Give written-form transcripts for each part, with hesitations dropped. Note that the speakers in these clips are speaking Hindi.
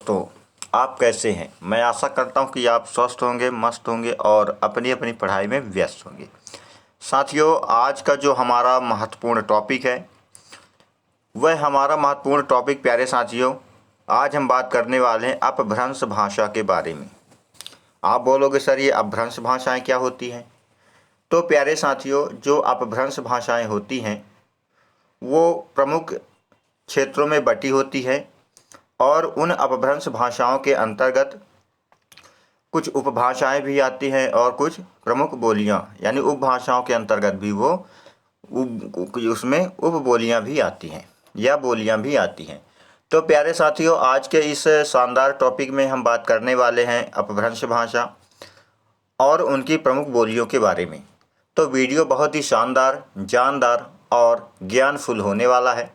तो आप कैसे हैं? मैं आशा करता हूं कि आप स्वस्थ होंगे, मस्त होंगे और अपनी अपनी पढ़ाई में व्यस्त होंगे। साथियों, आज का जो हमारा महत्वपूर्ण टॉपिक है वह हमारा महत्वपूर्ण टॉपिक प्यारे साथियों, आज हम बात करने वाले हैं अपभ्रंश भाषा के बारे में। आप बोलोगे सर ये अपभ्रंश भाषाएं क्या होती हैं? तो प्यारे साथियों, जो अपभ्रंश भाषाएं होती हैं वो प्रमुख क्षेत्रों में बटी होती है और उन अपभ्रंश भाषाओं के अंतर्गत कुछ उपभाषाएं भी आती हैं और कुछ प्रमुख बोलियां यानी उपभाषाओं के अंतर्गत भी वो उसमें उपबोलियां भी आती हैं या बोलियां भी आती हैं। तो प्यारे साथियों, आज के इस शानदार टॉपिक में हम बात करने वाले हैं अपभ्रंश भाषा और उनकी प्रमुख बोलियों के बारे में। तो वीडियो बहुत ही शानदार, जानदार और ज्ञानफुल होने वाला है।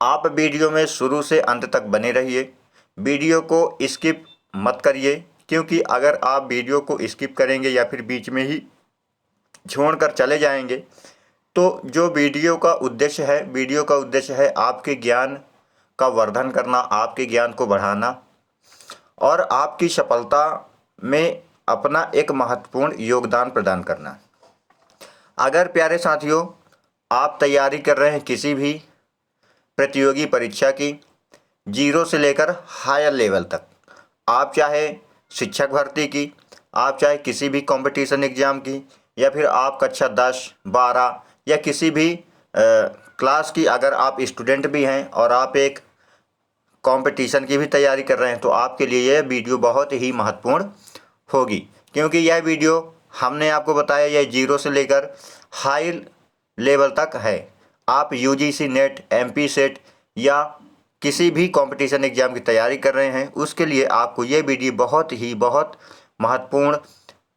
आप वीडियो में शुरू से अंत तक बने रहिए, वीडियो को स्किप मत करिए, क्योंकि अगर आप वीडियो को स्किप करेंगे या फिर बीच में ही छोड़कर चले जाएंगे तो जो वीडियो का उद्देश्य है आपके ज्ञान का वर्धन करना, आपके ज्ञान को बढ़ाना और आपकी सफलता में अपना एक महत्वपूर्ण योगदान प्रदान करना। अगर प्यारे साथियों आप तैयारी कर रहे हैं किसी भी प्रतियोगी परीक्षा की, जीरो से लेकर हायर लेवल तक, आप चाहे शिक्षक भर्ती की, आप चाहे किसी भी कंपटीशन एग्ज़ाम की, या फिर आप कक्षा 10, 12 या किसी भी क्लास की अगर आप स्टूडेंट भी हैं और आप एक कंपटीशन की भी तैयारी कर रहे हैं, तो आपके लिए यह वीडियो बहुत ही महत्वपूर्ण होगी। क्योंकि यह वीडियो हमने आपको बताया यह जीरो से लेकर हाई लेवल तक है। आप यूजीसी नेट, एमपी सेट या किसी भी कंपटीशन एग्ज़ाम की तैयारी कर रहे हैं, उसके लिए आपको ये वीडियो बहुत महत्वपूर्ण,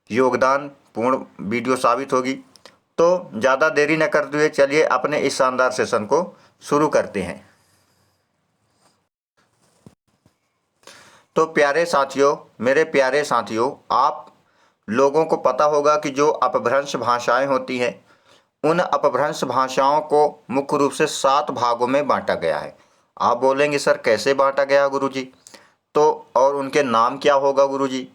योगदानपूर्ण वीडियो साबित होगी। तो ज़्यादा देरी न करते हुए चलिए अपने इस शानदार सेशन को शुरू करते हैं। तो प्यारे साथियों, मेरे प्यारे साथियों, आप लोगों को पता होगा कि जो अपभ्रंश भाषाएं होती हैं, उन अपभ्रंश भाषाओं को मुख्य रूप से 7 भागों में बांटा गया है। आप बोलेंगे सर कैसे बांटा गया गुरुजी, तो और उनके नाम क्या होगा गुरुजी?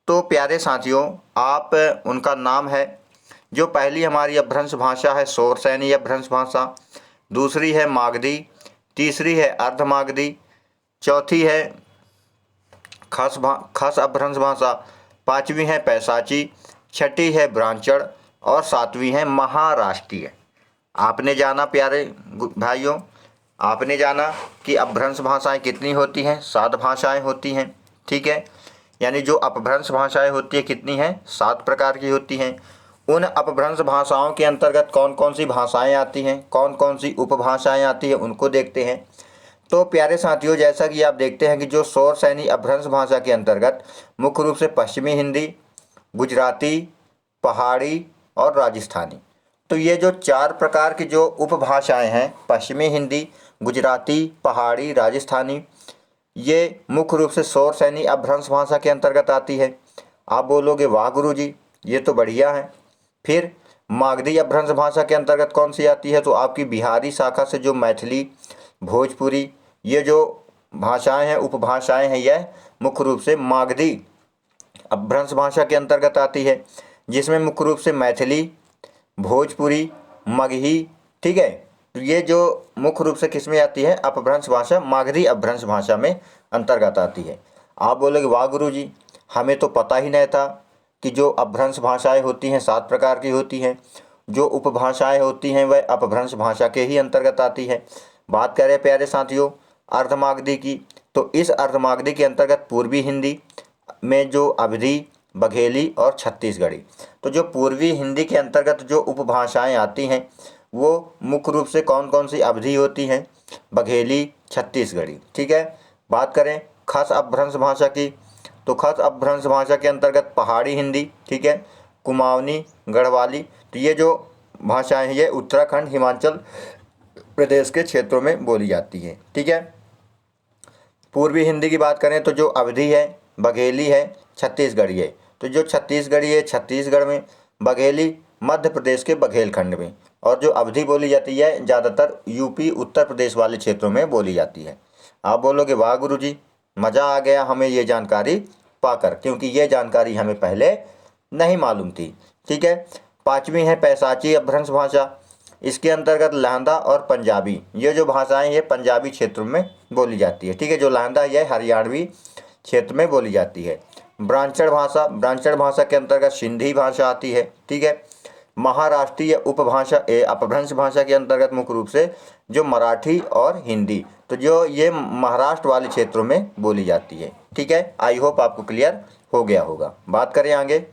तो प्यारे साथियों, आप उनका नाम है, जो पहली हमारी अपभ्रंश भाषा है शौरसेनी अपभ्रंश भाषा, दूसरी है मागधी, तीसरी है अर्धमागधी, चौथी है खस अपभ्रंश भाषा, पांचवी है पैशाची, छठी है ब्राह्मण और सातवीं है महाराष्ट्रीय। आपने जाना प्यारे भाइयों, आपने जाना कि अपभ्रंश भाषाएं कितनी होती हैं? 7 भाषाएं होती हैं, ठीक है। यानी जो अपभ्रंश भाषाएं होती है कितनी हैं? 7 प्रकार की होती हैं। उन अपभ्रंश भाषाओं के अंतर्गत कौन कौन सी भाषाएं आती हैं, कौन कौन सी उपभाषाएं आती हैं, उनको देखते हैं। तो प्यारे साथियों, जैसा कि आप देखते हैं कि जो शौरसेनी अपभ्रंश भाषा के अंतर्गत मुख्य रूप से पश्चिमी हिंदी, गुजराती, पहाड़ी और राजस्थानी, तो ये जो 4 प्रकार की जो उपभाषाएं हैं, पश्चिमी हिंदी, गुजराती, पहाड़ी, राजस्थानी, ये मुख्य रूप से शौरसेनी अपभ्रंश भाषा के अंतर्गत आती है। आप बोलोगे वाह गुरुजी, ये तो बढ़िया है। फिर मागधी अपभ्रंश भाषा के अंतर्गत कौन सी आती है? तो आपकी बिहारी शाखा से जो मैथिली, भोजपुरी, ये जो भाषाएं हैं, उपभाषाएं हैं, यह मुख्य रूप से मागधी अपभ्रंश भाषा के अंतर्गत आती है, जिसमें मुख्य रूप से मैथिली, भोजपुरी, मगही, ठीक है। तो ये जो मुख्य रूप से किसमें आती है? अपभ्रंश भाषा, मागधी अपभ्रंश भाषा में अंतर्गत आती है। आप बोलोगे वाह गुरुजी, हमें तो पता ही नहीं था कि जो अपभ्रंश भाषाएं होती हैं 7 प्रकार की होती हैं, जो उपभाषाएं होती हैं वह अपभ्रंश भाषा के ही अंतर्गत आती है। बात करें प्यारे साथियों अर्धमागधी की, तो इस अर्धमागधी के अंतर्गत पूर्वी हिंदी में जो अवधी, बघेली और छत्तीसगढ़ी, तो जो पूर्वी हिंदी के अंतर्गत जो उपभाषाएं आती हैं वो मुख्य रूप से कौन कौन सी अवधी होती हैं? बघेली, छत्तीसगढ़ी, ठीक है। बात करें खस अपभ्रंश भाषा की, तो खस अपभ्रंश भाषा के अंतर्गत पहाड़ी हिंदी, ठीक है, कुमाऊनी, गढ़वाली, तो ये जो भाषाएं हैं ये उत्तराखंड, हिमाचल प्रदेश के क्षेत्रों में बोली जाती है, ठीक है। पूर्वी हिंदी की बात करें तो जो अवधी है, बघेली है, छत्तीसगढ़ी है, तो जो छत्तीसगढ़ी है छत्तीसगढ़ में, बघेली मध्य प्रदेश के बघेलखंड में, और जो अवधी बोली जाती है ज़्यादातर यूपी, उत्तर प्रदेश वाले क्षेत्रों में बोली जाती है। आप बोलोगे वाह गुरुजी, मज़ा आ गया हमें ये जानकारी पाकर, क्योंकि ये जानकारी हमें पहले नहीं मालूम थी। ठीक है। पाँचवीं है पैसाची अपभ्रंश भाषा। इसके अंतर्गत लहंदा और पंजाबी, ये जो भाषाएं ये पंजाबी क्षेत्र में बोली जाती है। ठीक है। जो लहंदा ये हरियाणवी क्षेत्र में बोली जाती है। ब्रांचड़ भाषा, ब्रांचड़ भाषा के अंतर्गत सिंधी भाषा आती है। ठीक है। महाराष्ट्रीय उपभाषा अपभ्रंश भाषा के अंतर्गत मुख्य रूप से जो मराठी और हिंदी, तो जो ये महाराष्ट्र वाले क्षेत्रों में बोली जाती है। ठीक है। आई होप आपको क्लियर हो गया होगा। बात करें आगे।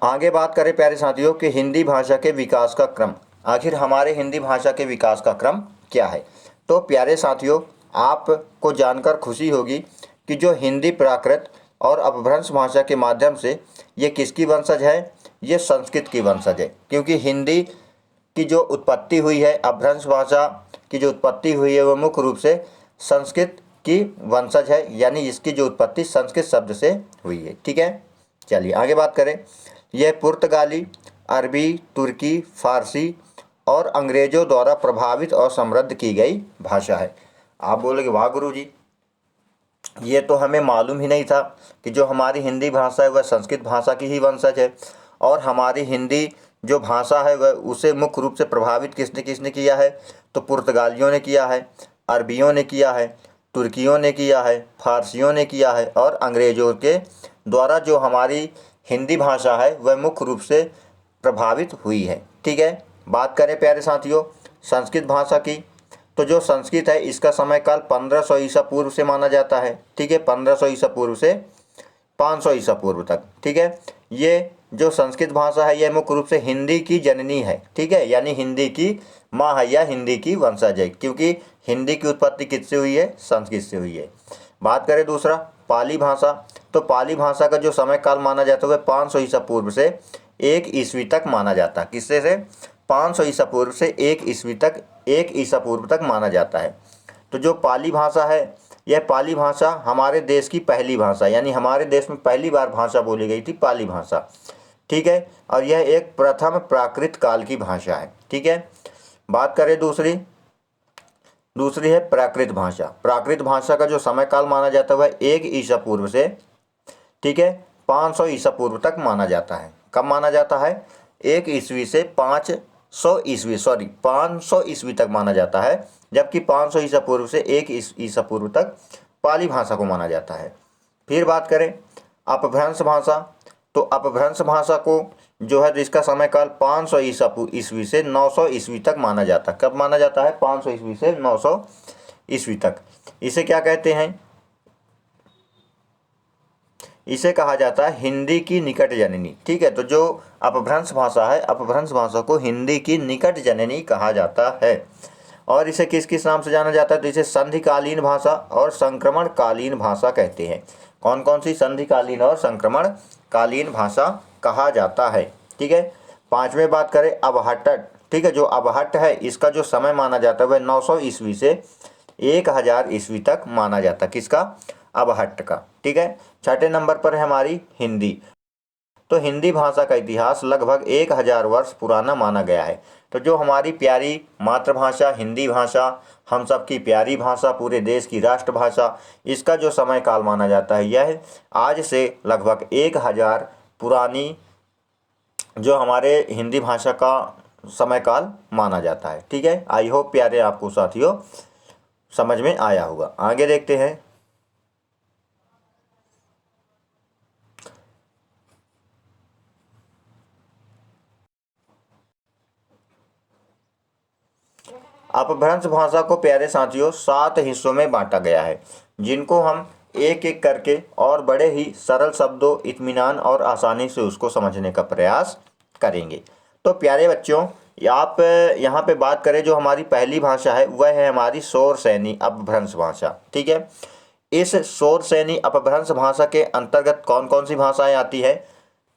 आगे बात करें प्यारे साथियों कि हिंदी भाषा के विकास का क्रम, आखिर हमारे हिंदी भाषा के विकास का क्रम क्या है। तो प्यारे साथियों, आपको जानकर खुशी होगी कि जो हिंदी प्राकृत और अपभ्रंश भाषा के माध्यम से ये किसकी वंशज है, ये संस्कृत की वंशज है। क्योंकि हिंदी की जो उत्पत्ति हुई है, अपभ्रंश भाषा की जो उत्पत्ति हुई है, वो मुख्य रूप से संस्कृत की वंशज है, यानी इसकी जो उत्पत्ति संस्कृत शब्द से हुई है। ठीक है। चलिए आगे बात करें। यह पुर्तगाली, अरबी, तुर्की, फारसी और अंग्रेज़ों द्वारा प्रभावित और समृद्ध की गई भाषा है। आप बोलोगे वाह गुरुजी, ये तो हमें मालूम ही नहीं था कि जो हमारी हिंदी भाषा है वह संस्कृत भाषा की ही वंशज है, और हमारी हिंदी जो भाषा है वह उसे मुख्य रूप से प्रभावित किसने किसने किया है, तो पुर्तगालियों ने किया है, अरबियों ने किया है, तुर्कियों ने किया है, फारसियों ने किया है, और अंग्रेज़ों के द्वारा जो हमारी हिंदी भाषा है वह मुख्य रूप से प्रभावित हुई है। ठीक है। बात करें प्यारे साथियों संस्कृत भाषा की, तो जो संस्कृत है इसका समय काल 1500 ईसा पूर्व से माना जाता है। ठीक है। 1500 ईसा पूर्व से 500 ईसा पूर्व तक। ठीक है। ये जो संस्कृत भाषा है यह मुख्य रूप से हिंदी की जननी है। ठीक है। यानी हिंदी की माँ है या हिंदी की वंशज है, क्योंकि हिंदी की उत्पत्ति किससे हुई है, संस्कृत से हुई है। बात करें दूसरा पाली भाषा, तो पाली भाषा का जो समय काल माना जाता है वह 500 ईसा पूर्व से 1 ईस्वी तक माना जाता है। किससे से 500 ईसा पूर्व से 1 ईस्वी तक 1 ईसा पूर्व तक माना जाता है। तो जो पाली भाषा है यह पाली भाषा हमारे देश की पहली भाषा, यानी हमारे देश में पहली बार भाषा बोली गई थी पाली भाषा। ठीक है। और यह एक प्रथम प्राकृत काल की भाषा है। ठीक है। बात करें दूसरी है प्राकृत भाषा। प्राकृत भाषा का जो समय काल माना जाता है वह 1 ईसा पूर्व से, ठीक है, 500 ईसा पूर्व तक माना जाता है। कब माना जाता है, 1 ईस्वी से 500 ईस्वी तक माना जाता है, जबकि 500 ईसा पूर्व से 1 ईसा पूर्व तक पाली भाषा को माना जाता है। फिर बात करें अपभ्रंश भाषा, तो अपभ्रंश भाषा को जो है जिसका समय काल 500 ईस्वी से 900 ईस्वी तक माना जाता है। कब माना जाता है, 500 ईस्वी से 900 ईस्वी तक। इसे क्या कहते हैं, इसे कहा जाता है हिंदी की निकट जननी। ठीक है। तो जो अपभ्रंश भाषा है, अपभ्रंश भाषा को हिंदी की निकट जननी कहा जाता है। और इसे किस किस नाम से जाना जाता है, तो इसे संधिकालीन भाषा और संक्रमणकालीन भाषा कहते हैं। कौन कौन सी संधिकालीन और संक्रमणकालीन भाषा कहा जाता है। ठीक है। पांचवें बात करें अबहट्ट। ठीक है। जो अबहट्ट है इसका जो समय माना जाता है वह 900 ईस्वी से 1000 ईस्वी तक माना जाता है। किसका, अबहट्ट का। ठीक है। छठे नंबर पर है हमारी हिंदी। तो हिंदी भाषा का इतिहास लगभग 1000 वर्ष पुराना माना गया है। तो जो हमारी प्यारी मातृभाषा हिंदी भाषा, हम सब की प्यारी भाषा, पूरे देश की राष्ट्रभाषा, इसका जो समय काल माना जाता है यह आज से लगभग 1000 पुरानी जो हमारे हिंदी भाषा का समय काल माना जाता है। ठीक है। आई होप प्यारे आपको साथियों समझ में आया होगा। आगे देखते हैं। अपभ्रंश भाषा को प्यारे साथियों 7 हिस्सों में बांटा गया है, जिनको हम एक एक करके और बड़े ही सरल शब्दों, इत्मीनान और आसानी से उसको समझने का प्रयास करेंगे। तो प्यारे बच्चों, आप यहाँ पे बात करें, जो हमारी पहली भाषा है वह है हमारी शौरसेनी अपभ्रंश भाषा। ठीक है। इस शौरसेनी अपभ्रंश भाषा के अंतर्गत कौन कौन सी भाषाएं आती है,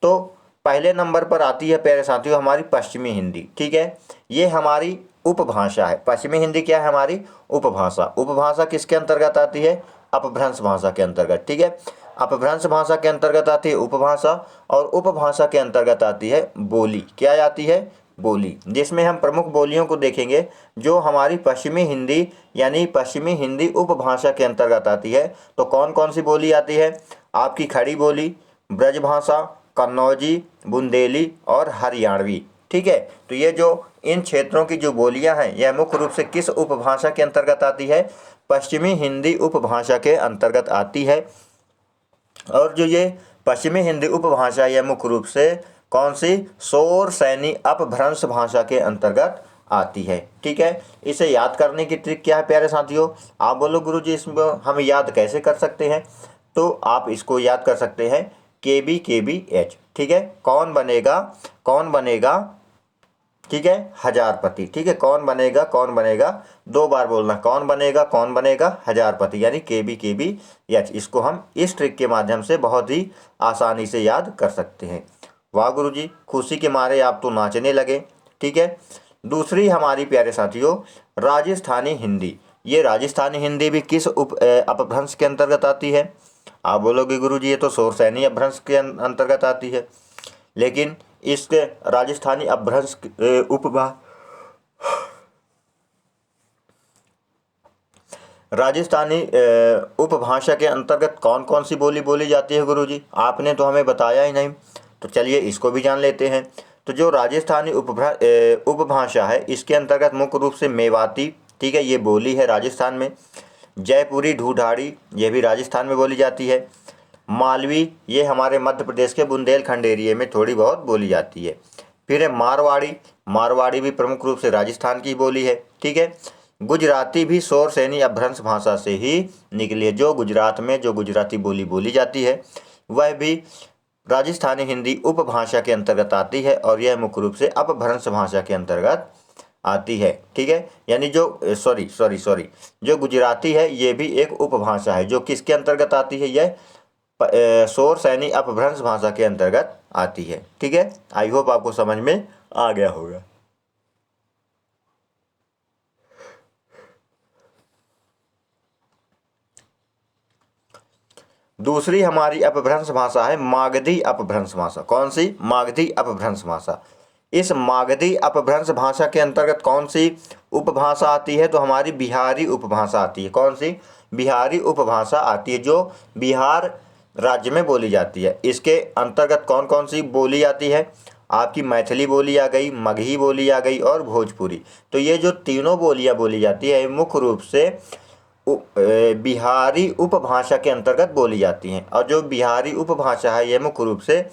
तो पहले नंबर पर आती है प्यारे साथियों हमारी पश्चिमी हिंदी। ठीक है। ये हमारी उपभाषा है। पश्चिमी हिंदी क्या है, हमारी उपभाषा। उपभाषा किसके अंतर्गत आती है, अपभ्रंश भाषा के अंतर्गत। ठीक है। अपभ्रंश भाषा के अंतर्गत आती है उपभाषा, और उपभाषा के अंतर्गत आती है बोली। क्या आती है, बोली, जिसमें हम प्रमुख बोलियों को देखेंगे। जो हमारी पश्चिमी हिंदी यानी पश्चिमी हिंदी उपभाषा के अंतर्गत आती है, तो कौन कौन सी बोली आती है? आपकी खड़ी बोली, ब्रजभाषा, कन्नौजी, बुंदेली और हरियाणवी। ठीक है, तो ये जो इन क्षेत्रों की जो बोलियां हैं, यह मुख्य रूप से किस उपभाषा के अंतर्गत आती है? पश्चिमी हिंदी उपभाषा के अंतर्गत आती है। और जो ये पश्चिमी हिंदी उपभाषा, यह मुख्य रूप से कौन सी? शोर सैनी अपभ्रंश भाषा के अंतर्गत आती है। ठीक है, इसे याद करने की ट्रिक क्या है प्यारे साथियों? आप बोलो गुरुजी इसमें हम याद कैसे कर सकते हैं? तो आप इसको याद कर सकते हैं KB ठीक है, कौन बनेगा कौन बनेगा, ठीक है, हजारपति। ठीक है, कौन बनेगा 2 बार बोलना, कौन बनेगा हजारपति, यानी KB इसको हम इस ट्रिक के माध्यम से बहुत ही आसानी से याद कर सकते हैं। वाह गुरुजी, खुशी के मारे आप तो नाचने लगे। ठीक है, दूसरी हमारी प्यारे साथियों राजस्थानी हिंदी। ये राजस्थानी हिंदी भी किस अपभ्रंश के अंतर्गत आती है? आप बोलोगे गुरुजी ये तो शोरसैनी अपभ्रंश के अंतर्गत आती है, लेकिन इसके राजस्थानी अपभ्रंश राजस्थानी उपभाषा के अंतर्गत कौन कौन सी बोली बोली जाती है गुरुजी? आपने तो हमें बताया ही नहीं, तो चलिए इसको भी जान लेते हैं। तो जो राजस्थानी उपभाषा है, इसके अंतर्गत मुख्य रूप से मेवाती, ठीक है, ये बोली है राजस्थान में। जयपुरी ढूढ़ाड़ी, ये भी राजस्थान में बोली जाती है। मालवी, ये हमारे मध्य प्रदेश के बुंदेलखंड एरिए में थोड़ी बहुत बोली जाती है। फिर है मारवाड़ी भी प्रमुख रूप से राजस्थान की बोली है। ठीक है, गुजराती भी शोरसैनी अपभ्रंश भाषा से ही निकली है। जो गुजरात में जो गुजराती बोली बोली जाती है, वह भी राजस्थानी हिंदी उपभाषा के अंतर्गत आती है, और यह मुख्य रूप से अपभ्रंश भाषा के अंतर्गत आती है। ठीक है, यानी जो सॉरी जो गुजराती है, ये भी एक उपभाषा है, जो किसके अंतर्गत आती है? यह शोरसैनी अपभ्रंश भाषा के अंतर्गत आती है। ठीक है, आई होप आपको समझ में आ गया होगा। दूसरी हमारी अपभ्रंश भाषा है मागधी अपभ्रंश भाषा। कौन सी? मागधी अपभ्रंश भाषा। इस मागधी अपभ्रंश भाषा के अंतर्गत कौन सी उपभाषा आती है? तो हमारी बिहारी उपभाषा आती है। कौन सी? बिहारी उपभाषा आती है, जो बिहार राज्य में बोली जाती है। इसके अंतर्गत कौन कौन सी बोली आती है? आपकी मैथिली बोली आ गई, मगही बोली आ गई और भोजपुरी। तो ये जो तीनों बोलियां बोली जाती है, मुख्य रूप से बिहारी उपभाषा के अंतर्गत बोली जाती हैं। और जो बिहारी उपभाषा है, यह मुख्य रूप से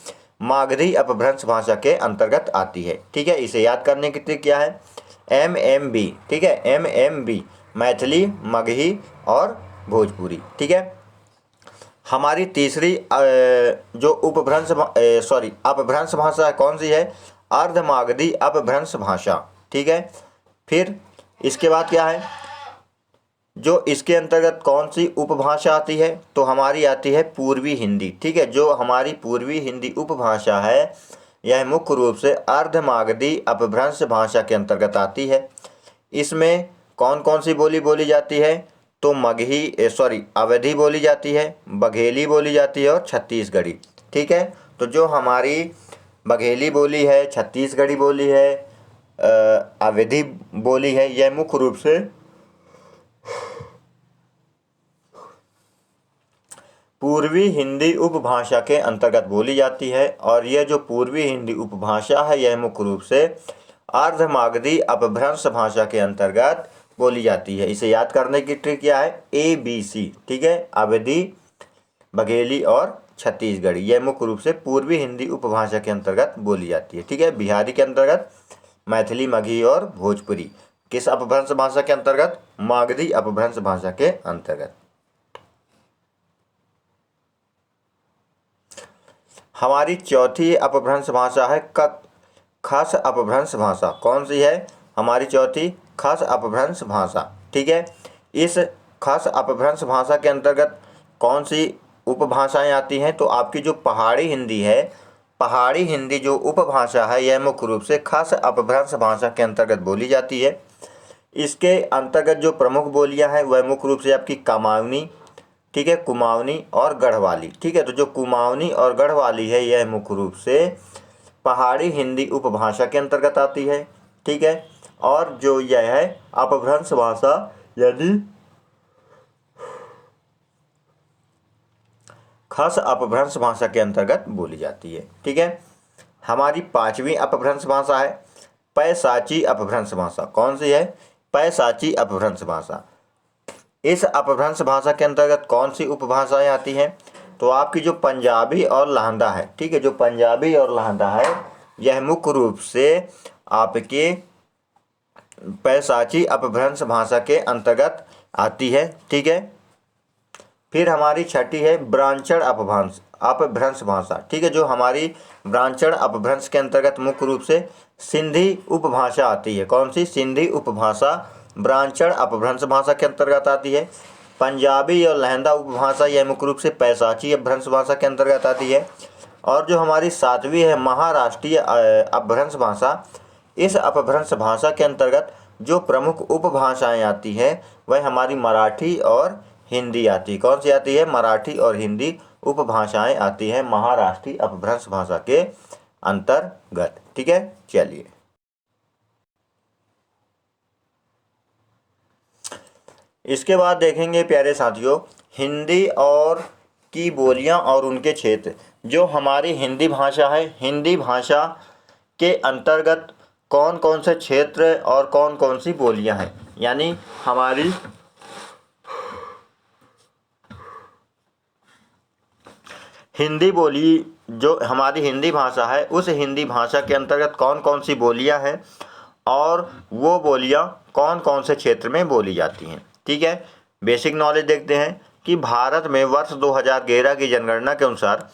मागधी अपभ्रंश भाषा के अंतर्गत आती है। ठीक है, इसे याद करने की ट्रिक क्या है? MMB। ठीक है, MMB, मैथिली, मगही और भोजपुरी। ठीक है, हमारी तीसरी जो अपभ्रंश भाषा है, कौन सी है? अर्धमागधी अपभ्रंश भाषा। ठीक है, फिर इसके बाद क्या है? जो इसके अंतर्गत कौन सी उपभाषा आती है? तो हमारी आती है पूर्वी हिंदी। ठीक है, जो हमारी पूर्वी हिंदी उपभाषा है, यह मुख्य रूप से अर्धमागधी अपभ्रंश भाषा के अंतर्गत आती है। इसमें कौन कौन सी बोली बोली जाती है? तो अवधी बोली जाती है, बघेली बोली जाती है और छत्तीसगढ़ी। ठीक है, तो जो हमारी बघेली बोली है, छत्तीसगढ़ी बोली है, अवधी बोली है, यह मुख्य रूप से पूर्वी हिंदी उपभाषा के अंतर्गत बोली जाती है। और यह जो पूर्वी हिंदी उपभाषा है, यह मुख्य रूप से अर्धमागधी अपभ्रंश भाषा के अंतर्गत बोली जाती है। इसे याद करने की ट्रिक क्या है? ABC। ठीक है, अवधी, बघेली और छत्तीसगढ़ी, यह मुख्य रूप से पूर्वी हिंदी उपभाषा के अंतर्गत बोली जाती है। ठीक है, बिहारी के अंतर्गत मैथिली, मगही और भोजपुरी। किस अपभ्रंश भाषा के अंतर्गत? मागधी अपभ्रंश भाषा के अंतर्गत। हमारी चौथी अपभ्रंश भाषा है खस अपभ्रंश भाषा। कौन सी है हमारी चौथी? खस अपभ्रंश भाषा। ठीक है, इस खस अपभ्रंश भाषा के अंतर्गत कौन सी उपभाषाएं आती हैं? तो आपकी जो पहाड़ी हिंदी है, पहाड़ी हिंदी जो उपभाषा है, यह मुख्य रूप से खस अपभ्रंश भाषा के अंतर्गत बोली जाती है। इसके अंतर्गत जो प्रमुख बोलियां हैं, वह मुख्य रूप से आपकी कुमाऊनी, ठीक है, कुमाऊनी और गढ़वाली। ठीक है, तो जो कुमाऊनी और गढ़वाली है, यह मुख्य रूप से पहाड़ी हिंदी उपभाषा के अंतर्गत आती है। ठीक है, और जो यह है अपभ्रंश भाषा यानी खस अपभ्रंश भाषा के अंतर्गत बोली जाती है। ठीक है, हमारी पांचवी अपभ्रंश भाषा है पैशाची अपभ्रंश भाषा। कौन सी है? पैशाची अपभ्रंश भाषा। इस अपभ्रंश भाषा के अंतर्गत कौन सी उपभाषाएं आती हैं? तो आपकी जो पंजाबी और लहंदा है, ठीक है, जो पंजाबी और लहंदा है यह मुख्य रूप से आपके पैशाची अपभ्रंश भाषा के अंतर्गत आती है। ठीक है, फिर हमारी छठी है ब्राह्मण अपभ्रंश भाषा। ठीक है, जो हमारी ब्राह्मण अपभ्रंश के अंतर्गत मुख्य रूप से सिंधी उपभाषा आती है। कौन सी? सिंधी उपभाषा ब्राह्मण अपभ्रंश भाषा के अंतर्गत आती है। पंजाबी और लहंदा उपभाषा यह मुख्य रूप से पैशाची अपभ्रंश भाषा के अंतर्गत आती है। और जो हमारी सातवीं है महाराष्ट्रीय अपभ्रंश भाषा, इस अपभ्रंश भाषा के अंतर्गत जो प्रमुख उपभाषाएं आती हैं वह हमारी मराठी और हिंदी आती है। कौन सी आती है? मराठी और हिंदी उपभाषाएं आती हैं महाराष्ट्रीय अपभ्रंश भाषा के अंतर्गत। ठीक है, चलिए इसके बाद देखेंगे प्यारे साथियों हिंदी और की बोलियां और उनके क्षेत्र। जो हमारी हिंदी भाषा है, हिंदी भाषा के अंतर्गत कौन कौन से क्षेत्र और कौन कौन सी बोलियां हैं, यानी हमारी हिंदी बोली, जो हमारी हिंदी भाषा है उस हिंदी भाषा के अंतर्गत कौन कौन सी बोलियां हैं और वो बोलियां कौन कौन से क्षेत्र में बोली जाती हैं। ठीक है, बेसिक नॉलेज देखते हैं कि भारत में वर्ष 2011 की जनगणना के अनुसार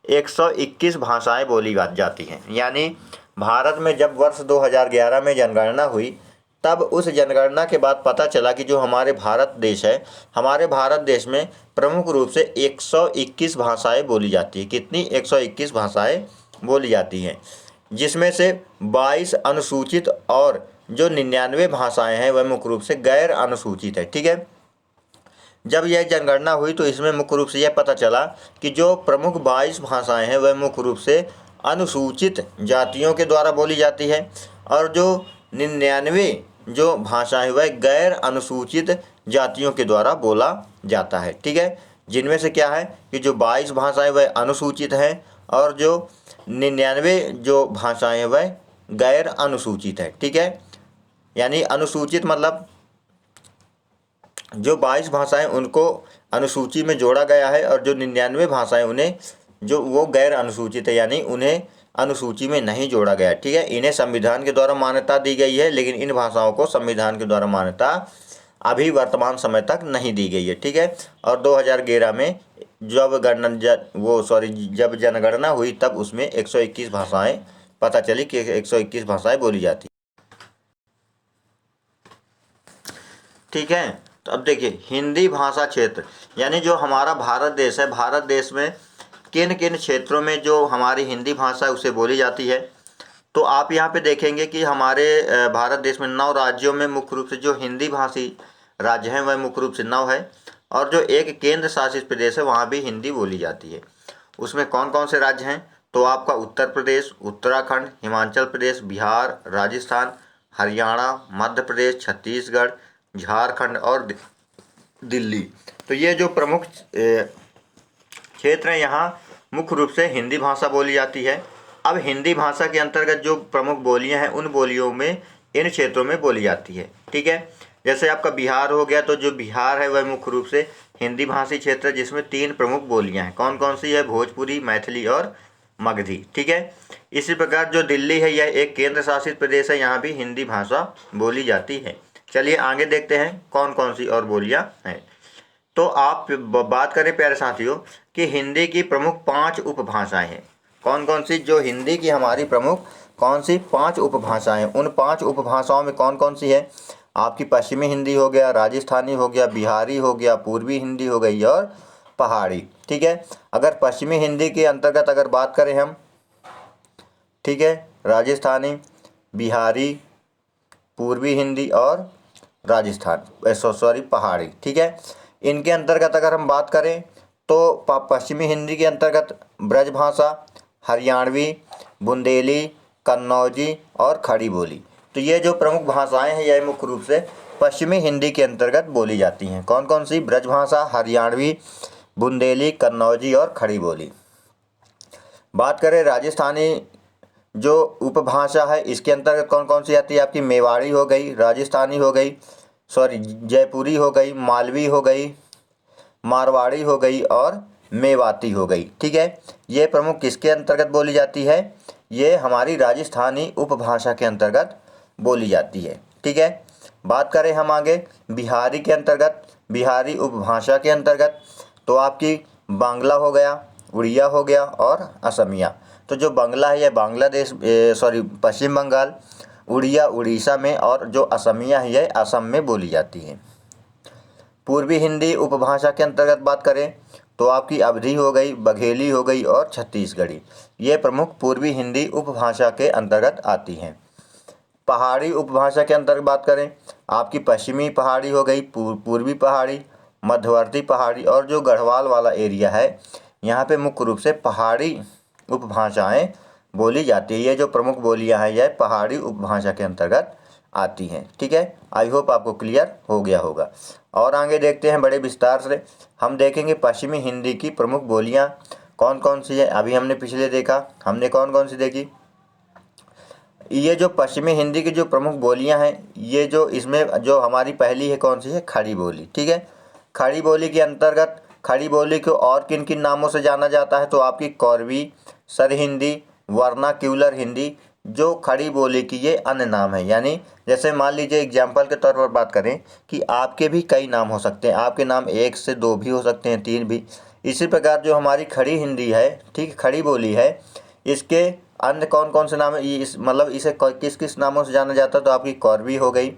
121 भाषाएं बोली जाती हैं। यानी भारत में जब वर्ष 2011 में जनगणना हुई तब उस जनगणना के बाद पता चला कि जो हमारे भारत देश है, हमारे भारत देश में प्रमुख रूप से 121 भाषाएं बोली जाती है। कितनी? 121 भाषाएं बोली जाती हैं, जिसमें से 22 अनुसूचित और जो 99 भाषाएं हैं वह मुख्य रूप से गैर अनुसूचित है। ठीक है, जब यह जनगणना हुई तो इसमें मुख्य रूप से यह पता चला कि जो प्रमुख 22 भाषाएं हैं वह मुख्य रूप से अनुसूचित जातियों के द्वारा बोली जाती है और जो 99 जो भाषाएं वह गैर अनुसूचित जातियों के द्वारा बोला जाता है। ठीक है, जिनमें से क्या है कि जो 22 भाषाएं वह अनुसूचित हैं और जो 99 जो भाषाएं वह गैर अनुसूचित है। ठीक है, यानी अनुसूचित मतलब जो 22 भाषाएं उनको अनुसूची में जोड़ा गया है और जो 99 भाषाएं उन्हें जो वो गैर अनुसूचित है, यानी उन्हें अनुसूची में नहीं जोड़ा गया। ठीक है, इन्हें संविधान के द्वारा मान्यता दी गई है, लेकिन इन भाषाओं को संविधान के द्वारा मान्यता अभी वर्तमान समय तक नहीं दी गई है। ठीक है, और 2011 में जब जनगणना हुई तब उसमें 121 भाषाएं पता चली कि 121 भाषाएं बोली जाती। ठीक है, तो अब देखिए हिंदी भाषा क्षेत्र, यानी जो हमारा भारत देश है, भारत देश में किन किन क्षेत्रों में जो हमारी हिंदी भाषा है उसे बोली जाती है। तो आप यहाँ पे देखेंगे कि हमारे भारत देश में 9 राज्यों में मुख्य रूप से जो हिंदी भाषी राज्य हैं वह मुख्य रूप से 9 है और जो एक केंद्र शासित प्रदेश है वहाँ भी हिंदी बोली जाती है। उसमें कौन कौन से राज्य हैं? तो आपका उत्तर प्रदेश, उत्तराखंड, हिमाचल प्रदेश, बिहार, राजस्थान, हरियाणा, मध्य प्रदेश, छत्तीसगढ़, झारखंड और दिल्ली। तो ये जो प्रमुख क्षेत्र हैं यहाँ मुख्य रूप से हिंदी भाषा बोली जाती है। अब हिंदी भाषा के अंतर्गत जो प्रमुख बोलियां हैं उन बोलियों में इन क्षेत्रों में बोली जाती है। ठीक है, जैसे आपका बिहार हो गया, तो जो बिहार है वह मुख्य रूप से हिंदी भाषी क्षेत्र है जिसमें 3 प्रमुख बोलियां हैं। कौन कौन सी है? भोजपुरी, मैथिली और मगधी। ठीक है, इसी प्रकार जो दिल्ली है यह एक केंद्र शासित प्रदेश है, यहाँ भी हिंदी भाषा बोली जाती है। चलिए आगे देखते हैं कौन कौन सी और बोलियां हैं। तो आप बात करें प्यारे साथियों कि हिंदी की प्रमुख 5 उपभाषाएं हैं। कौन कौन सी? जो हिंदी की हमारी प्रमुख कौन सी 5 उपभाषाएं, उन 5 उपभाषाओं में कौन कौन सी है? आपकी पश्चिमी हिंदी हो गया, राजस्थानी हो गया, बिहारी हो गया, पूर्वी हिंदी हो गई और पहाड़ी। ठीक है, अगर पश्चिमी हिंदी के अंतर्गत अगर बात करें हम, ठीक है, राजस्थानी, बिहारी, पूर्वी हिंदी और पहाड़ी। ठीक है, इनके अंतर्गत अगर हम बात करें तो पश्चिमी हिंदी के अंतर्गत ब्रजभाषा, हरियाणवी, बुंदेली, कन्नौजी और खड़ी बोली। तो ये जो प्रमुख भाषाएं हैं यह मुख्य रूप से पश्चिमी हिंदी के अंतर्गत बोली जाती हैं। कौन कौन सी? ब्रजभाषा, हरियाणवी, बुंदेली, कन्नौजी और खड़ी बोली। बात करें राजस्थानी जो उपभाषा है इसके अंतर्गत कौन कौन सी आती है? आपकी मेवाड़ी हो गई, राजस्थानी हो गई, जयपुरी हो गई, मालवी हो गई, मारवाड़ी हो गई और मेवाती हो गई। ठीक है, ये प्रमुख किसके अंतर्गत बोली जाती है? ये हमारी राजस्थानी उपभाषा के अंतर्गत बोली जाती है। ठीक है, बात करें हम आगे बिहारी के अंतर्गत, बिहारी उपभाषा के अंतर्गत, तो आपकी बांग्ला हो गया, उड़िया हो गया और असमिया। तो जो बांग्ला है यह बांग्लादेश पश्चिम बंगाल, उड़िया उड़ीसा में और जो असमिया है यह असम में बोली जाती है। पूर्वी हिंदी उपभाषा के अंतर्गत बात करें तो आपकी अवधी हो गई, बघेली हो गई और छत्तीसगढ़ी, ये प्रमुख पूर्वी हिंदी उपभाषा के अंतर्गत आती हैं। पहाड़ी उपभाषा के अंतर्गत बात करें आपकी पश्चिमी पहाड़ी हो गई, पूर्वी पहाड़ी, मध्यवर्ती पहाड़ी और जो गढ़वाल वाला एरिया है यहाँ पे मुख्य रूप से पहाड़ी उपभाषाएं बोली जाती है। ये जो प्रमुख बोलियां हैं यह पहाड़ी उपभाषा के अंतर्गत आती हैं। ठीक है, आई होप आपको क्लियर हो गया होगा। और आगे देखते हैं बड़े विस्तार से, हम देखेंगे पश्चिमी हिंदी की प्रमुख बोलियां कौन कौन सी है। अभी हमने पिछले देखा, हमने कौन कौन सी देखी? ये जो पश्चिमी हिंदी की जो प्रमुख बोलियां हैं, ये जो इसमें जो हमारी पहली है कौन सी है? खड़ी बोली। ठीक है, खड़ी बोली के अंतर्गत खड़ी बोली को और किन किन नामों से जाना जाता है? तो आपकी कौरवी, सरहिंदी, वर्नाक्यूलर हिंदी, जो खड़ी बोली की ये अन्य नाम है। यानी जैसे मान लीजिए एग्जाम्पल के तौर पर बात करें कि आपके भी कई नाम हो सकते हैं, आपके नाम 1 से 2 भी हो सकते हैं, 3 भी। इसी प्रकार जो हमारी खड़ी हिंदी है, ठीक, खड़ी बोली है, इसके अन्य कौन कौन से नाम है? इस मतलब इसे किस किस नामों से जाना जाता है? तो आपकी कौरवी हो गई,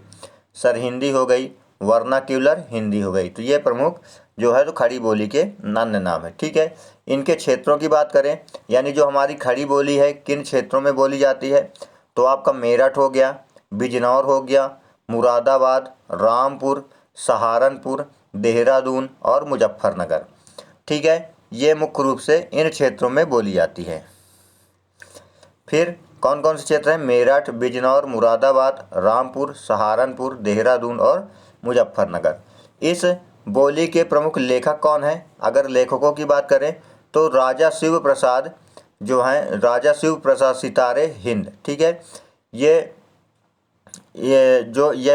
सरहिंदी हो गई, वर्नाक्यूलर हिंदी हो गई। तो ये प्रमुख जो है तो खड़ी बोली के अन्य नाम है। ठीक है, इनके क्षेत्रों की बात करें, यानी जो हमारी खड़ी बोली है किन क्षेत्रों में बोली जाती है? तो आपका मेरठ हो गया, बिजनौर हो गया, मुरादाबाद, रामपुर, सहारनपुर, देहरादून और मुजफ्फरनगर। ठीक है, ये मुख्य रूप से इन क्षेत्रों में बोली जाती है। फिर कौन कौन से क्षेत्र हैं? मेरठ, बिजनौर, मुरादाबाद, रामपुर, सहारनपुर, देहरादून और मुजफ्फरनगर। इस बोली के प्रमुख लेखक कौन हैं? अगर लेखकों की बात करें तो राजा शिव प्रसाद जो हैं, राजा शिव प्रसाद सितारे हिंद। ठीक है, ये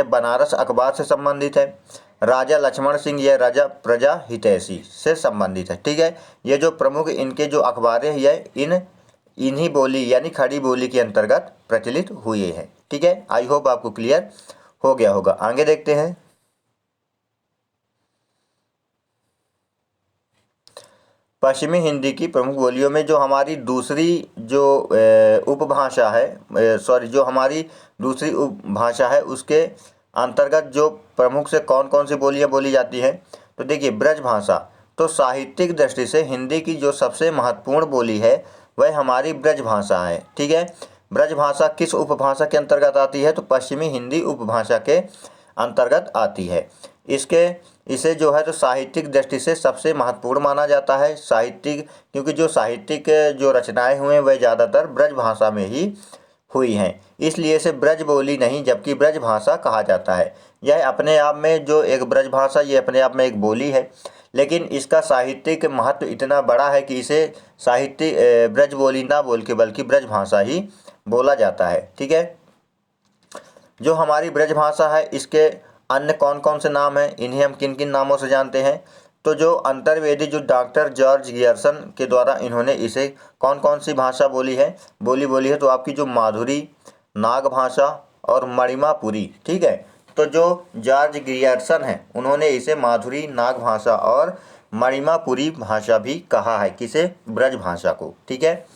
बनारस अखबार से संबंधित है। राजा लक्ष्मण सिंह ये राजा प्रजा हितैषी से संबंधित है। ठीक है, ये जो प्रमुख इनके जो अखबारें हैं ये इन्हीं बोली यानी खड़ी बोली के अंतर्गत प्रचलित हुए हैं। ठीक है, आई होप आपको क्लियर हो गया होगा। आगे देखते हैं, पश्चिमी हिंदी की प्रमुख बोलियों में जो हमारी दूसरी जो उपभाषा है, जो हमारी दूसरी उपभाषा है उसके अंतर्गत जो प्रमुख से कौन कौन सी बोलियां बोली जाती हैं? तो देखिए, ब्रजभाषा, तो साहित्यिक दृष्टि से हिंदी की जो सबसे महत्वपूर्ण बोली है वह हमारी ब्रजभाषा है। ठीक है, ब्रजभाषा किस उपभाषा के अंतर्गत आती है? तो पश्चिमी हिंदी उपभाषा के अंतर्गत आती है। इसे जो है तो साहित्यिक दृष्टि से सबसे महत्वपूर्ण माना जाता है। साहित्यिक, क्योंकि जो साहित्यिक जो रचनाएं हुए हैं वह ज़्यादातर ब्रज भाषा में ही हुई हैं, इसलिए इसे ब्रज बोली नहीं जबकि ब्रज भाषा कहा जाता है। यह अपने आप में जो एक ब्रज भाषा ये अपने आप में एक बोली है, लेकिन इसका साहित्यिक महत्व इतना बड़ा है कि इसे साहित्य ब्रज बोली ना बोल के बल्कि ब्रज भाषा ही बोला जाता है। ठीक है, जो हमारी ब्रज भाषा है इसके अन्य कौन कौन से नाम हैं, इन्हें हम किन किन नामों से जानते हैं? तो जो अंतर्वेदी जो डॉक्टर जॉर्ज गियर्सन के द्वारा इन्होंने इसे कौन कौन सी भाषा बोली है? तो आपकी जो माधुरी, नाग भाषा और मणिमापुरी। ठीक है, तो जो जॉर्ज गियर्सन हैं उन्होंने इसे माधुरी, नाग भाषा और मणिमापुरी भाषा भी कहा है। किसे? ब्रज भाषा को। ठीक है,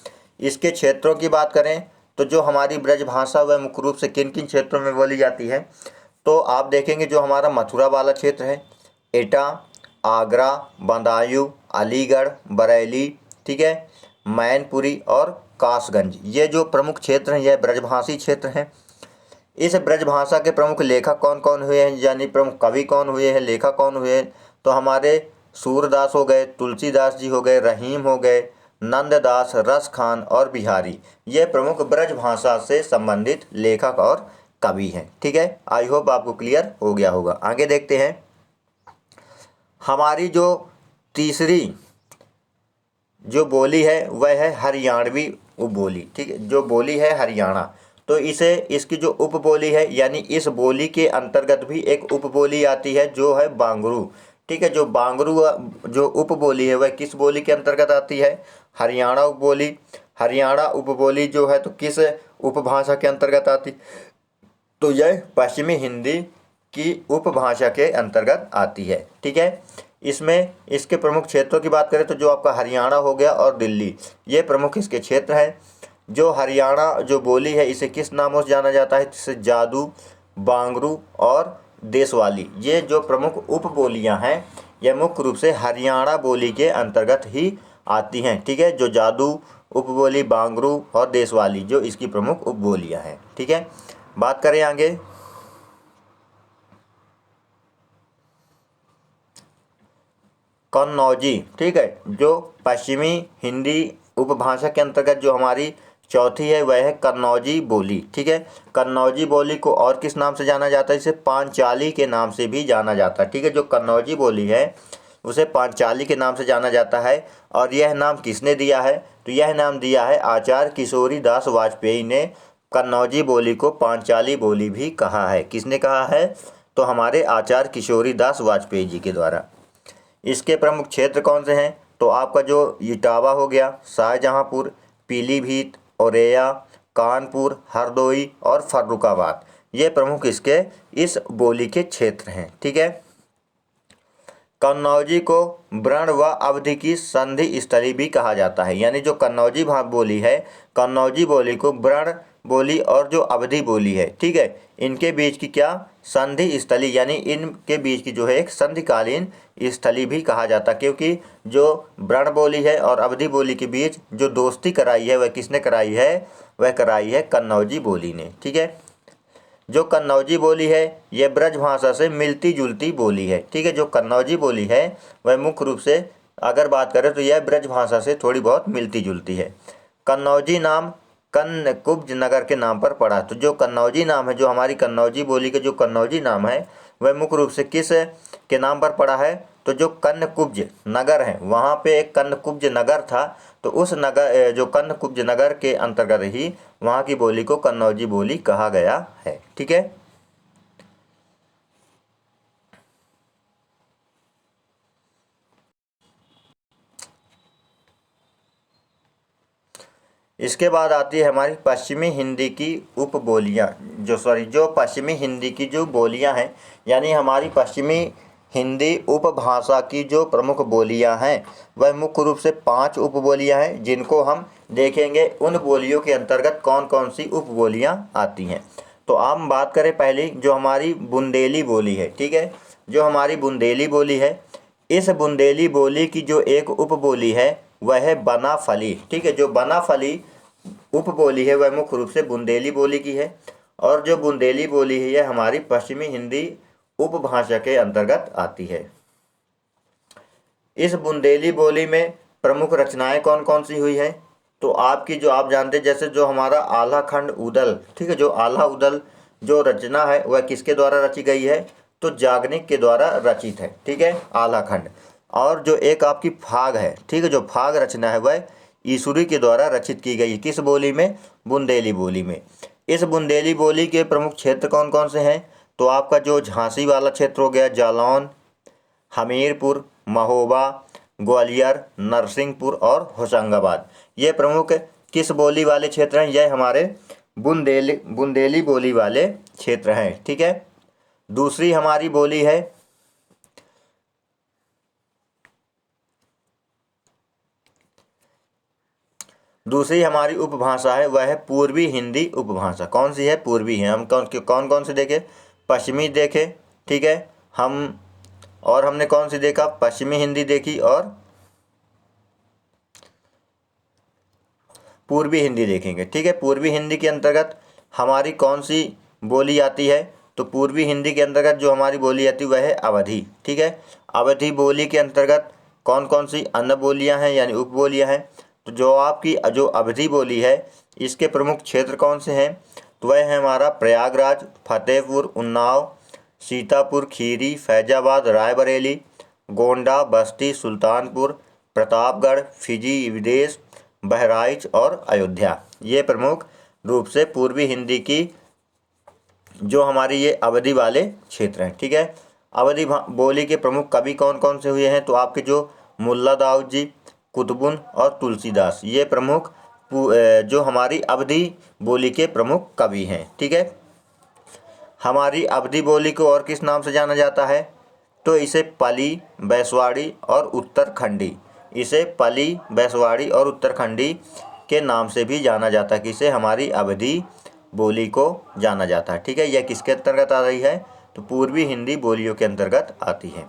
इसके क्षेत्रों की बात करें तो जो हमारी ब्रज भाषा वह मुख्य रूप से किन किन क्षेत्रों में बोली जाती है? तो आप देखेंगे जो हमारा मथुरा वाला क्षेत्र है, एटा, आगरा, बदायूं, अलीगढ़, बरेली, ठीक है, मैनपुरी और कासगंज, ये जो प्रमुख क्षेत्र हैं यह ब्रजभाषी क्षेत्र हैं। इस ब्रजभाषा के प्रमुख लेखक कौन कौन हुए हैं, यानी प्रमुख कवि कौन हुए हैं, लेखक कौन हुए हैं? तो हमारे सूरदास हो गए, तुलसीदास जी हो गए, रहीम हो गए, नंददास, रसखान और बिहारी ये प्रमुख ब्रज भाषा से संबंधित लेखक और कवि हैं। ठीक है, आई होप आपको क्लियर हो गया होगा। आगे देखते हैं, हमारी जो तीसरी जो बोली है वह है हरियाणवी उपबोली। ठीक है, जो बोली है हरियाणा, तो इसे इसकी जो उपबोली है यानी इस बोली के अंतर्गत भी एक उपबोली आती है जो है बांगरू। ठीक है, जो बांगरू जो उपबोली है वह किस बोली के अंतर्गत आती है? हरियाणा उपबोली। हरियाणा उपबोली जो है तो किस उपभाषा के अंतर्गत आती? तो यह पश्चिमी हिंदी की उपभाषा के अंतर्गत आती है। ठीक है, इसमें इसके प्रमुख क्षेत्रों की बात करें तो जो आपका हरियाणा हो गया और दिल्ली, ये प्रमुख इसके क्षेत्र हैं। जो हरियाणा जो बोली है इसे किस नामों से जाना जाता है? जिसे जादू, बांगरू और देशवाली, ये जो प्रमुख उपबोलियां हैं यह मुख्य रूप से हरियाणा बोली के अंतर्गत ही आती हैं। ठीक है, जो जादू उपबोली, बांगरू और देशवाली जो इसकी प्रमुख उपबोलियां हैं। ठीक है, बात करें आगे, कन्नौजी। ठीक है, जो पश्चिमी हिंदी उपभाषा के अंतर्गत जो हमारी चौथी है वह है कन्नौजी बोली। ठीक है, कन्नौजी बोली को और किस नाम से जाना जाता है? इसे पांचाली के नाम से भी जाना जाता है। ठीक है, जो कन्नौजी बोली है उसे पांचाली के नाम से जाना जाता है। और यह नाम किसने दिया है? तो यह नाम दिया है आचार्य किशोरी दास वाजपेयी ने। कन्नौजी बोली को पांचाली बोली भी कहा है। किसने कहा है? तो हमारे आचार्य किशोरी दास वाजपेयी जी के द्वारा। इसके प्रमुख क्षेत्र कौन से हैं? तो आपका जो इटावा हो गया, शाहजहाँपुर, पीलीभीत, औरैया, कानपुर, हरदोई और फर्रुखाबाद, ये प्रमुख इसके इस बोली के क्षेत्र हैं। ठीक है, कन्नौजी को व्रण व अवधि की संधि स्थली भी कहा जाता है। यानी जो कन्नौजी बोली है, कन्नौजी बोली को व्रण बोली और जो अवधि बोली है, ठीक है, इनके बीच की क्या संधि स्थली, यानी इनके बीच की जो है एक संधिकालीन स्थली भी कहा जाता है। क्योंकि जो व्रण बोली है और अवधि बोली के बीच जो दोस्ती कराई है वह किसने कराई है? वह कराई है कन्नौजी बोली ने। ठीक है, जो कन्नौजी बोली है यह ब्रज भाषा से मिलती जुलती बोली है। ठीक है, जो कन्नौजी बोली है वह मुख्य रूप से अगर बात करें तो यह ब्रज भाषा से थोड़ी बहुत मिलती जुलती है। कन्नौजी नाम कन्नकुब्ज नगर के नाम पर पड़ा। तो जो कन्नौजी नाम है, जो हमारी कन्नौजी बोली के जो कन्नौजी नाम है वह मुख्य रूप से किस के नाम पर पड़ा है? तो जो कन्नकुब्ज नगर है वहाँ पे एक कन्नकुब्ज नगर था, तो उस नगर जो कन्नकुब्ज नगर के अंतर्गत ही वहाँ की बोली को कन्नौजी बोली कहा गया है। ठीक है, इसके बाद आती है हमारी पश्चिमी हिंदी की उपबोलियाँ, जो पश्चिमी हिंदी की जो बोलियाँ हैं, यानी हमारी पश्चिमी हिंदी उपभाषा की जो प्रमुख बोलियाँ हैं वह मुख्य रूप से 5 उपबोलियाँ हैं, जिनको हम देखेंगे उन बोलियों के अंतर्गत कौन कौन सी उपबोलियाँ आती हैं। तो हम बात करें पहली जो हमारी बुंदेली बोली है। ठीक है, जो हमारी बुंदेली बोली है, इस बुंदेली बोली की जो एक उपबोली है वह है बनाफली। ठीक है, जो बनाफली उपबोली है वह मुख्य रूप से बुंदेली बोली की है। और जो बुंदेली बोली है यह हमारी पश्चिमी हिंदी उपभाषा के अंतर्गत आती है। इस बुंदेली बोली में प्रमुख रचनाएं कौन कौन सी हुई हैं? तो आपकी जो आप जानते हैं जैसे जो हमारा आल्हा खंड उदल, ठीक है, जो आल्हा उदल जो रचना है वह किसके द्वारा रची गई है? तो याज्ञनिक के द्वारा रचित है। ठीक है, आल्हा खंड। और जो एक आपकी फाग है, ठीक है, जो फाग रचना है वह ईसुरी के द्वारा रचित की गई है। किस बोली में? बुंदेली बोली में। इस बुंदेली बोली के प्रमुख क्षेत्र कौन कौन से हैं? तो आपका जो झांसी वाला क्षेत्र हो गया, जालौन, हमीरपुर, महोबा, ग्वालियर, नरसिंहपुर और होशंगाबाद, ये प्रमुख किस बोली वाले क्षेत्र हैं? यह हमारे बुंदेली बोली वाले क्षेत्र हैं। ठीक है, दूसरी हमारी बोली है दूसरी हमारी उपभाषा है वह है पूर्वी हिंदी उपभाषा। कौन सी है? पूर्वी है। हम कौन कौन से देखे? पश्चिमी देखे, ठीक है, हमने कौन सी देखा? पश्चिमी हिंदी देखी और पूर्वी हिंदी देखेंगे। ठीक है, पूर्वी हिंदी के अंतर्गत हमारी कौन सी बोली आती है? तो पूर्वी हिंदी के अंतर्गत जो हमारी बोली आती है वह है अवधी। ठीक है, अवधी बोली के अंतर्गत कौन कौन सी अन्य बोलियां हैं यानी उपबोलियां हैं? तो जो आपकी जो अवधी बोली है इसके प्रमुख क्षेत्र कौन से हैं? तो वह है हमारा प्रयागराज, फतेहपुर, उन्नाव, सीतापुर, खीरी, फैजाबाद, रायबरेली, गोंडा, बस्ती, सुल्तानपुर, प्रतापगढ़, फिजी विदेश, बहराइच और अयोध्या। ये प्रमुख रूप से पूर्वी हिंदी की जो हमारी ये अवधि वाले क्षेत्र हैं। ठीक है, अवधि बोली के प्रमुख कवि कौन कौन से हुए हैं? तो आपके जो मुल्ला दाऊद जी, कुतुबुन और तुलसीदास, ये प्रमुख जो हमारी अवधि बोली के प्रमुख कवि हैं। ठीक है, हमारी अवधि बोली को और किस नाम से जाना जाता है? तो इसे पली, बैसवाड़ी और उत्तरखंडी, इसे पली, बैसवाड़ी और उत्तरखंडी के नाम से भी जाना जाता है। किसे? हमारी अवधि बोली को जाना जाता है। ठीक है, यह किसके अंतर्गत आ रही है? तो पूर्वी हिंदी बोलियों के अंतर्गत आती है।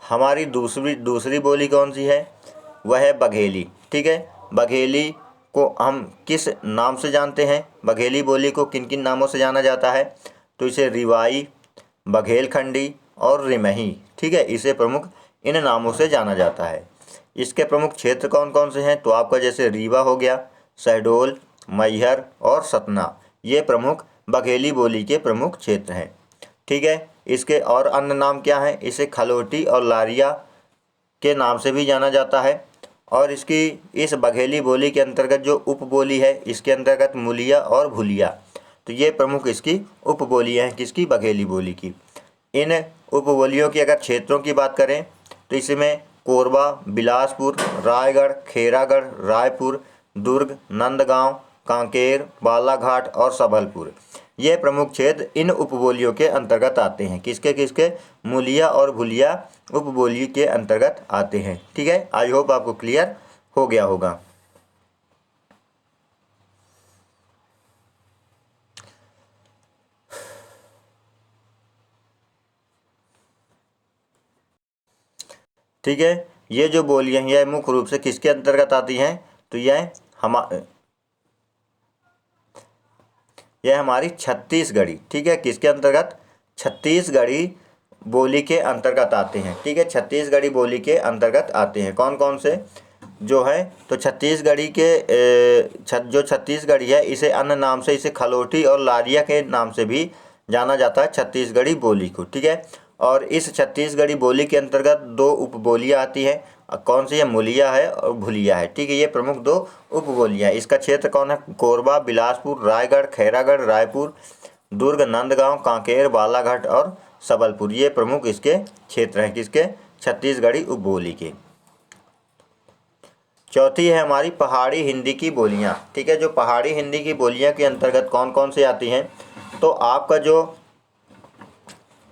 हमारी दूसरी बोली कौन सी है? वह है बघेली। ठीक है, बघेली को हम किस नाम से जानते हैं? बघेली बोली को किन किन नामों से जाना जाता है? तो इसे रिवाई, बघेलखंडी और रिमही। ठीक है, इसे प्रमुख इन नामों से जाना जाता है। इसके प्रमुख क्षेत्र कौन कौन से हैं? तो आपका जैसे रीवा हो गया, शहडोल, मैहर और सतना, ये प्रमुख बघेली बोली के प्रमुख क्षेत्र हैं। ठीक है, इसके और अन्य नाम क्या हैं? इसे खलोटी और लारिया के नाम से भी जाना जाता है। और इसकी इस बघेली बोली के अंतर्गत जो उपबोली है इसके अंतर्गत मुलिया और भुलिया, तो ये प्रमुख इसकी उपबोलियाँ हैं। किसकी? बघेली बोली की। इन उपबोलियों की अगर क्षेत्रों की बात करें तो इसमें कोरबा, बिलासपुर, रायगढ़, खेरागढ़, रायपुर, दुर्ग, नंदगांव, कांकेर, बालाघाट और सबलपुर, ये प्रमुख क्षेत्र इन उपबोलियों के अंतर्गत आते हैं। किसके किसके? मुलिया और भुलिया उपबोली के अंतर्गत आते हैं। ठीक है, आई होप आपको क्लियर हो गया होगा। ठीक है, ये जो बोलियां हैं यह मुख्य रूप से किसके अंतर्गत आती हैं? तो यह हमारी छत्तीसगढ़ी। ठीक है, किसके अंतर्गत? छत्तीसगढ़ी बोली के अंतर्गत आते हैं। ठीक है, छत्तीसगढ़ी बोली के अंतर्गत आते हैं। कौन कौन से जो है? तो छत्तीसगढ़ी के जो छत्तीसगढ़ी है इसे अन्य नाम से इसे खलोटी और लारिया के नाम से भी जाना जाता है छत्तीसगढ़ी बोली को। ठीक है, और इस छत्तीसगढ़ी बोली के अंतर्गत दो उपबोलियाँ आती हैं। कौन सी है? मुलिया है और भुलिया है। ठीक है, ये प्रमुख दो उपबोलियाँ। इसका क्षेत्र कौन है? कोरबा, बिलासपुर, रायगढ़, खैरागढ़, रायपुर, दुर्ग, नंदगांव, कांकेर, बालाघाट और सबलपुर, ये प्रमुख इसके क्षेत्र हैं। किसके? छत्तीसगढ़ी उपबोली के। चौथी है हमारी पहाड़ी हिंदी की बोलियाँ। ठीक है, जो पहाड़ी हिंदी की बोलियाँ के अंतर्गत कौन कौन सी आती हैं? तो आपका जो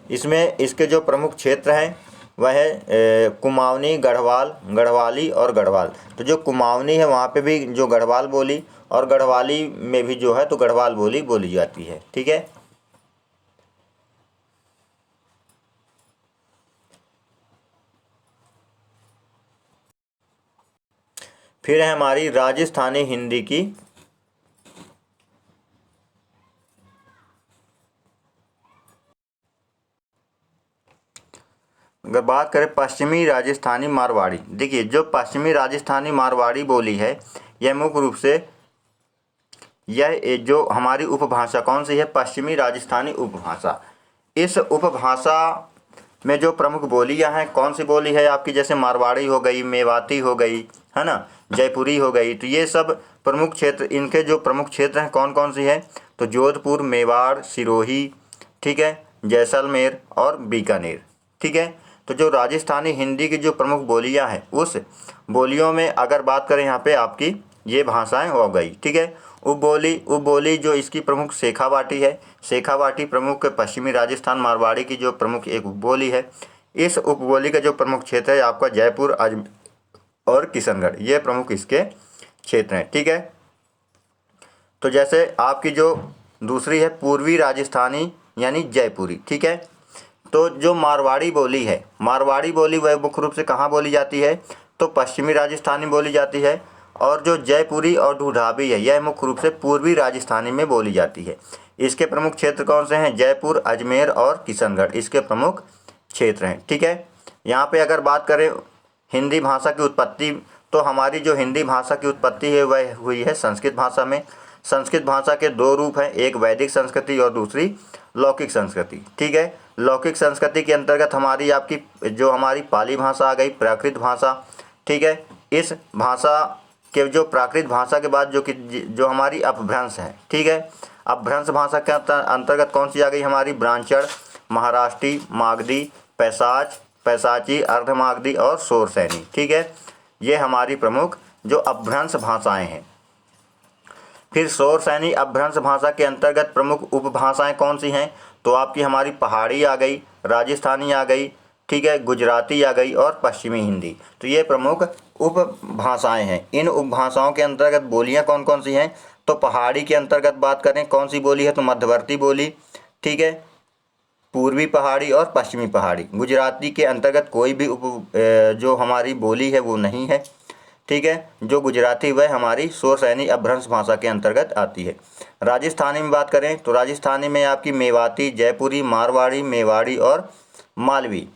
इसमें इसके जो प्रमुख क्षेत्र हैं वह है कुमाऊनी, गढ़वाल, गढ़वाली और गढ़वाल। तो जो कुमाऊनी है वहाँ पे भी जो गढ़वाल बोली और गढ़वाली में भी जो है तो गढ़वाल बोली बोली जाती है। ठीक है, फिर है हमारी राजस्थानी हिंदी की। अगर बात करें पश्चिमी राजस्थानी मारवाड़ी, देखिए जो पश्चिमी राजस्थानी मारवाड़ी बोली है यह मुख्य रूप से यह जो हमारी उपभाषा कौन सी है? पश्चिमी राजस्थानी उपभाषा। इस उपभाषा में जो प्रमुख बोलियां हैं कौन सी बोली है आपकी? जैसे मारवाड़ी हो गई, मेवाती हो गई, है ना, जयपुरी हो गई। तो ये सब प्रमुख क्षेत्र, इनके जो प्रमुख क्षेत्र हैं कौन कौन सी है? तो जोधपुर, मेवाड़, सिरोही, ठीक है, जैसलमेर और बीकानेर। ठीक है, तो जो राजस्थानी हिंदी की जो प्रमुख बोलियां हैं उस बोलियों में अगर बात करें यहाँ पे आपकी ये भाषाएं हो गई। ठीक है, उपबोली जो इसकी प्रमुख शेखावाटी है। शेखावाटी प्रमुख पश्चिमी राजस्थान मारवाड़ी की जो प्रमुख एक उपबोली है। इस उपबोली का जो प्रमुख क्षेत्र है आपका जयपुर, अजमेर और किशनगढ़, ये प्रमुख इसके क्षेत्र हैं। ठीक है, तो जैसे आपकी जो दूसरी है पूर्वी राजस्थानी यानी जयपुरी। ठीक है, तो जो मारवाड़ी बोली है, मारवाड़ी बोली वह मुख्य रूप से कहाँ बोली जाती है? तो पश्चिमी राजस्थानी बोली जाती है। और जो जयपुरी और ढूढाबी है यह मुख्य रूप से पूर्वी राजस्थानी में बोली जाती है। इसके प्रमुख क्षेत्र कौन से हैं? जयपुर, अजमेर और किशनगढ़, इसके प्रमुख क्षेत्र हैं। ठीक है, यहाँ पे अगर बात करें हिंदी भाषा की उत्पत्ति, तो हमारी जो हिंदी भाषा की उत्पत्ति है वह हुई है संस्कृत भाषा में। संस्कृत भाषा के दो रूप हैं, एक वैदिक संस्कृति और दूसरी लौकिक संस्कृति। ठीक है, लौकिक संस्कृति के अंतर्गत हमारी आपकी जो हमारी पाली भाषा आ गई, प्राकृत भाषा। ठीक है, इस भाषा के जो प्राकृत भाषा के बाद जो हमारी अपभ्रंश है, ठीक है, अपभ्रंश भाषा के अंतर्गत कौन सी आ गई हमारी, ब्राह्मण, महाराष्ट्री, मागधी, पैसाची, अर्धमागधी और शोरसैनी। ठीक है, ये हमारी प्रमुख जो अपभ्रंश भाषाएं हैं। फिर शोरसैनी अपभ्रंश भाषा के अंतर्गत प्रमुख उपभाषाएं कौन सी हैं, तो आपकी हमारी पहाड़ी आ गई, राजस्थानी आ गई, ठीक है, गुजराती आ गई और पश्चिमी हिंदी। तो ये प्रमुख उपभाषाएं हैं। इन उपभाषाओं के अंतर्गत बोलियां कौन कौन सी हैं, तो पहाड़ी के अंतर्गत बात करें कौन सी बोली है, तो मध्यवर्ती बोली, ठीक है, पूर्वी पहाड़ी और पश्चिमी पहाड़ी। गुजराती के अंतर्गत कोई भी जो हमारी बोली है वो नहीं है। ठीक है, जो गुजराती वह हमारी शोरसैनी अपभ्रंश भाषा के अंतर्गत आती है। राजस्थानी में बात करें तो राजस्थानी में आपकी मेवाती, जयपुरी, मारवाड़ी, मेवाड़ी और मालवी।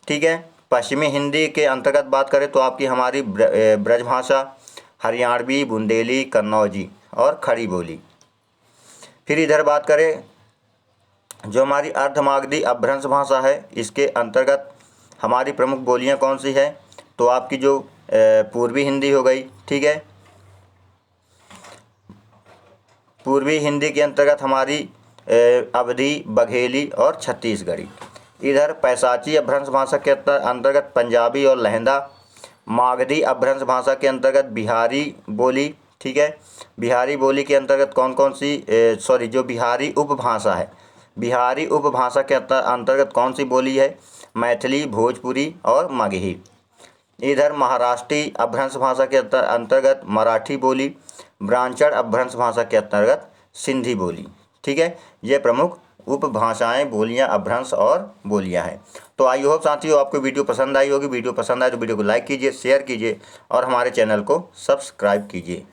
ठीक है, पश्चिमी हिंदी के अंतर्गत बात करें तो आपकी हमारी ब्रजभाषा, हरियाणवी, बुंदेली, कन्नौजी और खड़ी बोली। फिर इधर बात करें जो हमारी अर्धमागधी अपभ्रंश भाषा है, इसके अंतर्गत हमारी प्रमुख बोलियां कौन सी है, तो आपकी जो पूर्वी हिंदी हो गई। ठीक है, पूर्वी हिंदी के अंतर्गत हमारी अवधी, बघेली और छत्तीसगढ़ी। इधर पैसाची अपभ्रंश भाषा के अंतर्गत पंजाबी और लहंदा। मागधी अपभ्रंश भाषा के अंतर्गत बिहारी बोली। ठीक है, बिहारी बोली के अंतर्गत कौन कौन सी जो बिहारी उपभाषा है, बिहारी उपभाषा के अंतर्गत कौन सी बोली है, मैथिली, भोजपुरी और मगही। इधर महाराष्ट्री अपभ्रंश भाषा के अंतर्गत मराठी बोली, ब्राह्मण अपभ्रंश भाषा के अंतर्गत सिंधी बोली। ठीक है, ये प्रमुख उपभाषाएं, बोलियां, अपभ्रंश और बोलियां हैं। तो आई होप साथियों आपको वीडियो पसंद आई होगी। वीडियो पसंद आए तो वीडियो को लाइक कीजिए, शेयर कीजिए और हमारे चैनल को सब्सक्राइब कीजिए।